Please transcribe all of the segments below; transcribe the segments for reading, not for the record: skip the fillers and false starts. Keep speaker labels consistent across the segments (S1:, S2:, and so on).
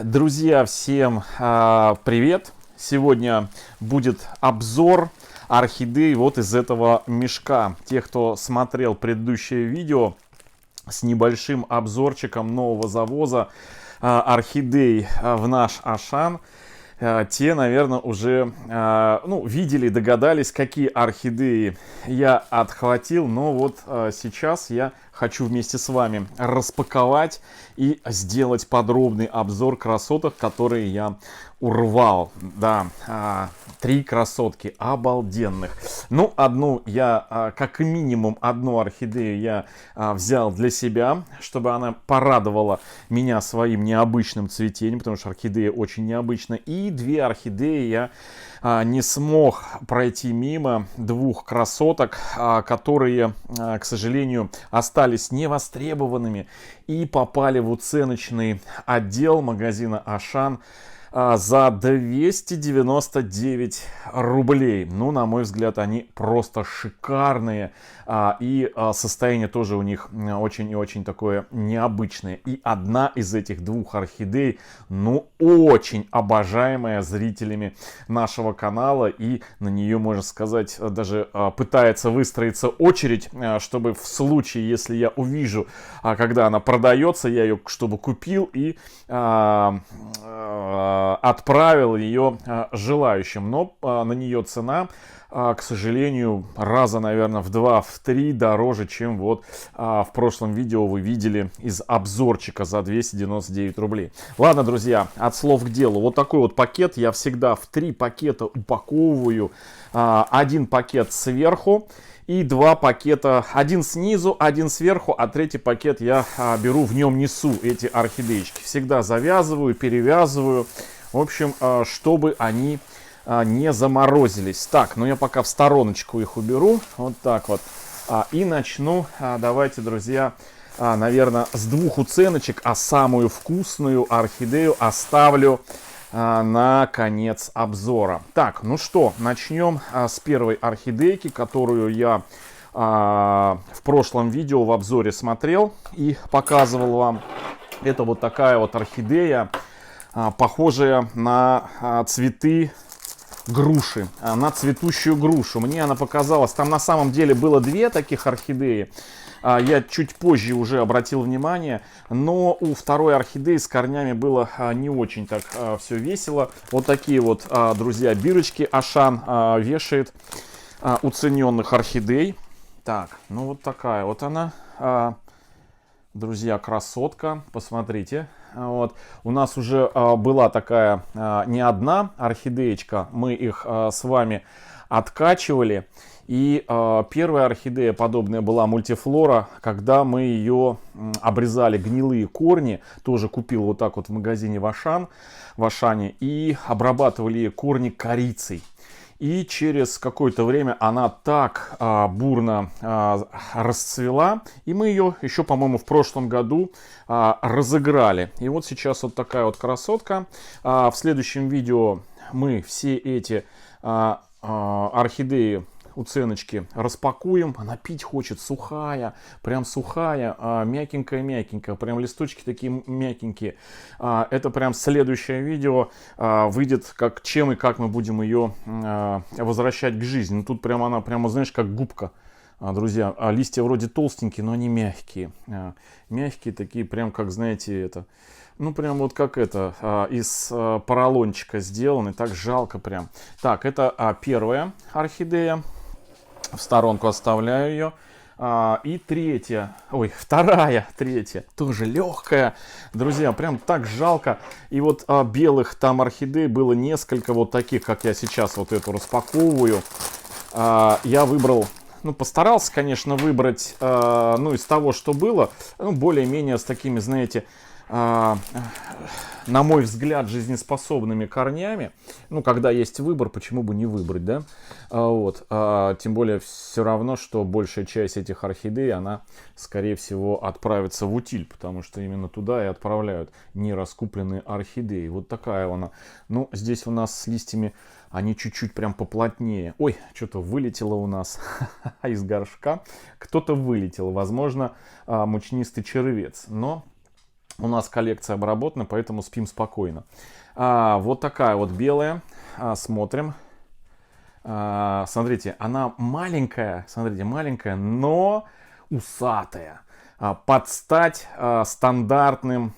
S1: Друзья, всем привет! Сегодня будет обзор орхидей вот из этого мешка. Те, кто смотрел предыдущее видео с небольшим обзорчиком нового завоза орхидей в наш Ашан, те, наверное, уже видели, догадались, какие орхидеи я отхватил. Но вот сейчас я хочу вместе с вами распаковать и сделать подробный обзор красоток, которые я урвал. Да, 3 красотки обалденных. Ну, одну я, как минимум, одну орхидею я взял для себя, чтобы она порадовала меня своим необычным цветением, потому что орхидея очень необычна. И 2 орхидеи я не смог пройти мимо, 2 красоток, которые, к сожалению, остались невостребованными и попали в уценочный отдел магазина Ашан за 299 рублей. Ну, на мой взгляд, они просто шикарные. И состояние тоже у них очень и очень такое необычное. И одна из этих 2 орхидей, ну, очень обожаемая зрителями нашего канала. И на нее, можно сказать, даже пытается выстроиться очередь, чтобы в случае, если я увижу, когда она продается, я ее чтобы купил и отправил ее желающим. Но на нее цена, к сожалению, раза, наверное, в 2-3 дороже, чем вот в прошлом видео вы видели из обзорчика за 299 рублей. Ладно, друзья, от слов к делу. Вот такой вот пакет я всегда в 3 пакета упаковываю. 1 пакет сверху и 2 пакета, 1 снизу, 1 сверху, а 3 пакет я беру, в нем несу эти орхидеечки. Всегда завязываю, перевязываю, в общем, чтобы они не заморозились. Так, ну я пока в стороночку их уберу, вот так вот, и начну. Давайте, друзья, наверное, с 2 уценочек, а самую вкусную орхидею оставлю на конец обзора. Так, ну что, начнем с первой орхидейки, которую я в прошлом видео в обзоре смотрел и показывал вам. Это вот такая вот орхидея, похожая на цветы груши, на цветущую грушу. Мне она показалась, там на самом деле было 2 таких орхидеи. Я чуть позже уже обратил внимание, но у второй орхидеи с корнями было не очень так все весело. Вот такие вот, друзья, бирочки Ашан вешает уцененных орхидей. Так, ну вот такая вот она, друзья, красотка, посмотрите. Вот. У нас уже была такая не одна орхидеечка, мы их с вами откачивали. И первая орхидея подобная была мультифлора, когда мы ее обрезали гнилые корни, тоже купил вот так вот в магазине в Ашане, и обрабатывали корни корицей. И через какое-то время она так бурно расцвела, и мы ее еще, по-моему, в прошлом году разыграли. И вот сейчас вот такая вот красотка. В следующем видео мы все эти орхидеи, уценочки распакуем. Она пить хочет, сухая, прям сухая, мягенькая, прям листочки такие мягенькие. Это прям следующее видео выйдет, чем и как мы будем ее возвращать к жизни. Ну, тут прям она, прямо, знаешь, как губка. Друзья, листья вроде толстенькие, но они мягкие. Мягкие такие, прям как, знаете, это... Ну, прям вот как это, из поролончика сделаны, так жалко прям. Так, это первая орхидея, в сторонку оставляю ее. И третья, тоже легкая. Друзья, прям так жалко. И вот белых там орхидей было несколько, вот таких, как я сейчас вот эту распаковываю. Я выбрал... Ну, постарался, конечно, выбрать, из того, что было, более-менее с такими, знаете, на мой взгляд, жизнеспособными корнями. Ну, когда есть выбор, почему бы не выбрать, да? Вот. Тем более, все равно, что большая часть этих орхидей, она, скорее всего, отправится в утиль, потому что именно туда и отправляют нераскупленные орхидеи. Вот такая она. Ну, здесь у нас с листьями они чуть-чуть прям поплотнее. Ой, что-то вылетело у нас из горшка. Кто-то вылетел, возможно, мучнистый червец. Но У нас коллекция обработана, поэтому спим спокойно. Вот такая вот белая. Смотрим. Смотрите, она маленькая, смотрите, маленькая, но усатая. Под стать стандартным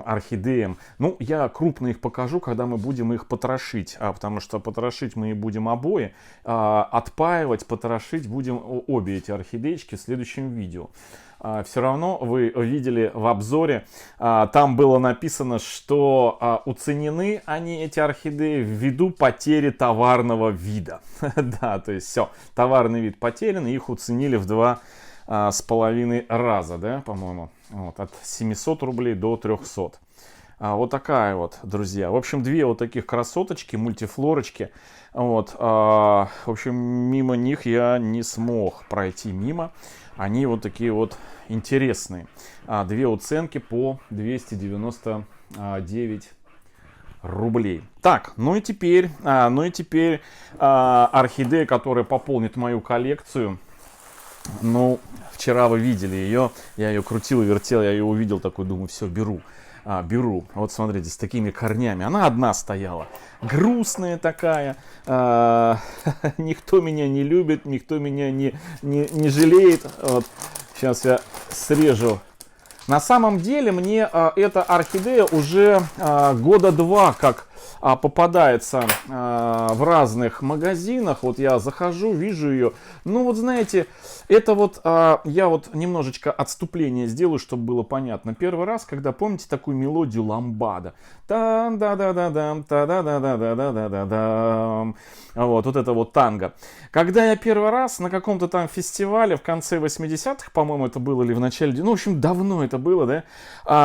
S1: орхидеям. Ну, я крупно их покажу, когда мы будем их потрошить, потому что потрошить мы и будем обои, отпаивать, потрошить будем обе эти орхидеечки в следующем видео. Все равно вы видели в обзоре, там было написано, что уценены они, эти орхидеи, ввиду потери товарного вида. Да, то есть все, товарный вид потерян, их уценили в 2,5 раза, да, по-моему, вот, от 700 рублей до 300. Вот такая вот, друзья. В общем, две вот таких красоточки, мультифлорочки. Вот, в общем, мимо них я не смог пройти мимо. Они вот такие вот интересные. Две уценки по 299 рублей. Так, ну и теперь орхидея, которая пополнит мою коллекцию. Ну, вчера вы видели ее, я ее крутил и вертел, я ее увидел, такой, думаю, все, беру. Беру. Вот смотрите, с такими корнями. Она одна стояла. Грустная такая. Никто меня не любит, никто меня не жалеет. Вот. Сейчас я срежу. На самом деле мне эта орхидея уже года два как попадается в разных магазинах. Вот я захожу, вижу ее. Ну вот знаете, это вот я вот немножечко отступление сделаю, чтобы было понятно. Первый раз, когда помните такую мелодию ламбада. Та-да-да-да-дам, та-да-да-да-да-да-да-дам. Вот это вот танго. Когда я первый раз на каком-то там фестивале в конце 80-х, по-моему, это было, или в начале, ну, в общем, давно это было, да,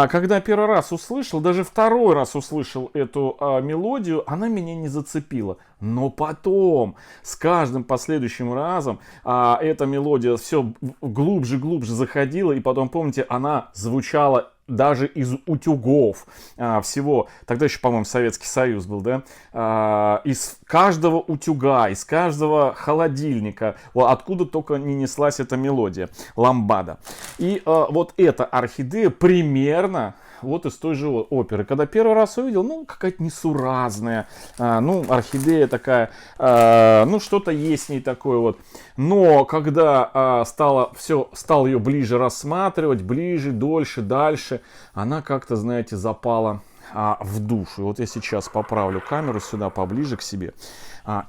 S1: когда первый раз услышал, даже второй раз услышал эту мелодию, она меня не зацепила. Но потом, с каждым последующим разом, эта мелодия все глубже заходила, и потом, помните, она звучала даже из утюгов всего. Тогда еще, по-моему, Советский Союз был, да? Из каждого утюга, из каждого холодильника, откуда только не неслась эта мелодия, ламбада. И вот эта орхидея примерно вот из той же оперы. Когда первый раз увидел, ну, какая-то несуразная, ну, орхидея такая, ну, что-то есть в ней такое вот. Но когда стал ее ближе рассматривать, ближе, дольше, дальше, она как-то, знаете, запала в душу. И вот я сейчас поправлю камеру сюда поближе к себе,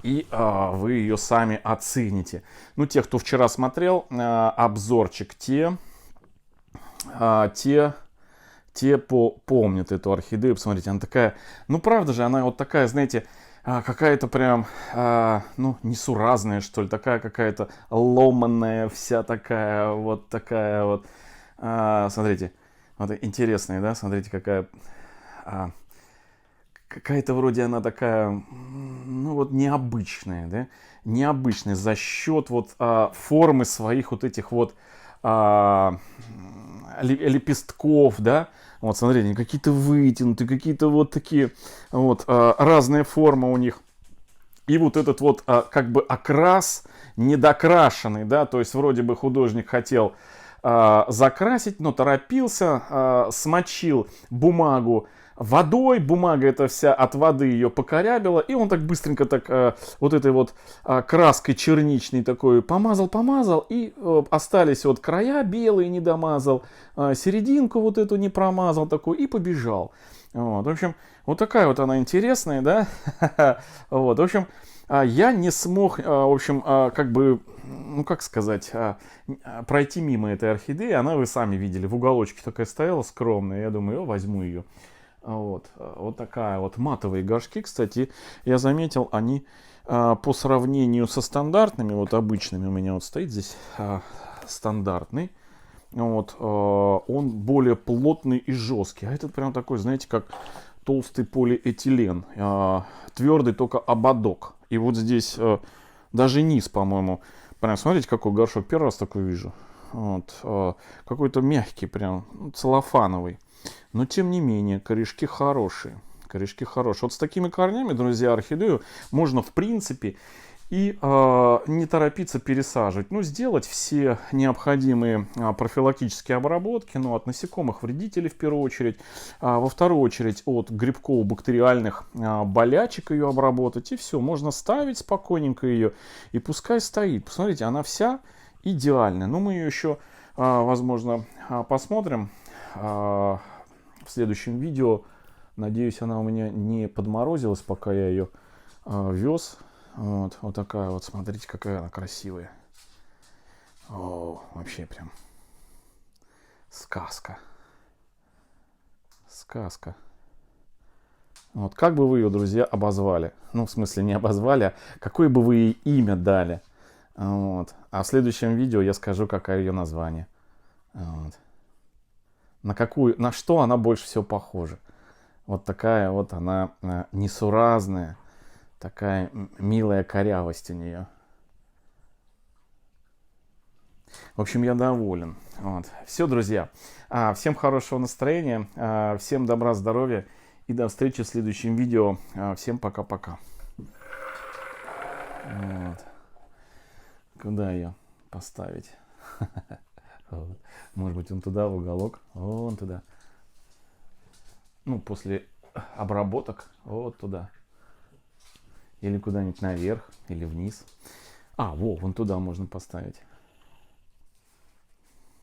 S1: и вы ее сами оцените. Ну, те, кто вчера смотрел обзорчик, те помнят эту орхидею. Посмотрите, она такая, ну правда же, она вот такая, знаете, какая-то прям, ну, несуразная, что ли, такая какая-то ломаная, вся такая вот. Смотрите, вот интересная, да, смотрите, какая-то вроде она такая, ну вот необычная, да, необычная за счет вот формы своих вот этих вот лепестков, да, вот смотрите, какие-то вытянутые, какие-то вот такие вот разные формы у них. И вот этот вот как бы окрас недокрашенный, да, то есть вроде бы художник хотел закрасить, но торопился, смочил бумагу водой, бумага эта вся от воды ее покорябила, и он так быстренько так вот этой вот краской черничной такой помазал, и остались вот края белые, не домазал, серединку вот эту не промазал такой, и побежал. Вот, в общем, вот такая вот она интересная, да, вот, в общем, я не смог, в общем, как бы, ну как сказать, пройти мимо этой орхидеи. Она, вы сами видели, в уголочке такая стояла скромная, я думаю, возьму ее. Вот такая вот, матовые горшки, кстати, я заметил, они по сравнению со стандартными, вот обычными, у меня вот стоит здесь стандартный, вот, он более плотный и жесткий, а этот прям такой, знаете, как толстый полиэтилен, твердый только ободок, и вот здесь даже низ, по-моему, прям смотрите, какой горшок, первый раз такой вижу, вот, какой-то мягкий прям, целлофановый. Но, тем не менее, корешки хорошие. Корешки хорошие. Вот с такими корнями, друзья, орхидею можно, в принципе, И не торопиться пересаживать. Ну, сделать все необходимые профилактические обработки, ну, от насекомых вредителей в первую очередь, во вторую очередь от грибково-бактериальных болячек ее обработать, и все, можно ставить спокойненько ее, и пускай стоит. Посмотрите, она вся идеальная. Но мы ее еще, возможно, посмотрим в следующем видео. Надеюсь, она у меня не подморозилась, пока я ее вез. Вот такая вот, смотрите, какая она красивая. О, вообще прям сказка. Сказка. Вот как бы вы ее, друзья, обозвали? Ну, в смысле, не обозвали, а какое бы вы ей имя дали? Вот. А в следующем видео я скажу, какое ее название. Вот. На что она больше всего похожа. Вот такая вот она несуразная. Такая милая корявость у нее. В общем, я доволен. Вот. Все, друзья. Всем хорошего настроения. Всем добра, здоровья. И до встречи в следующем видео. Всем пока-пока. Вот. Куда ее поставить? Может быть, он туда, в уголок. Вон туда. Ну, после обработок. Вот туда. Или куда-нибудь наверх, или вниз. Вон туда можно поставить.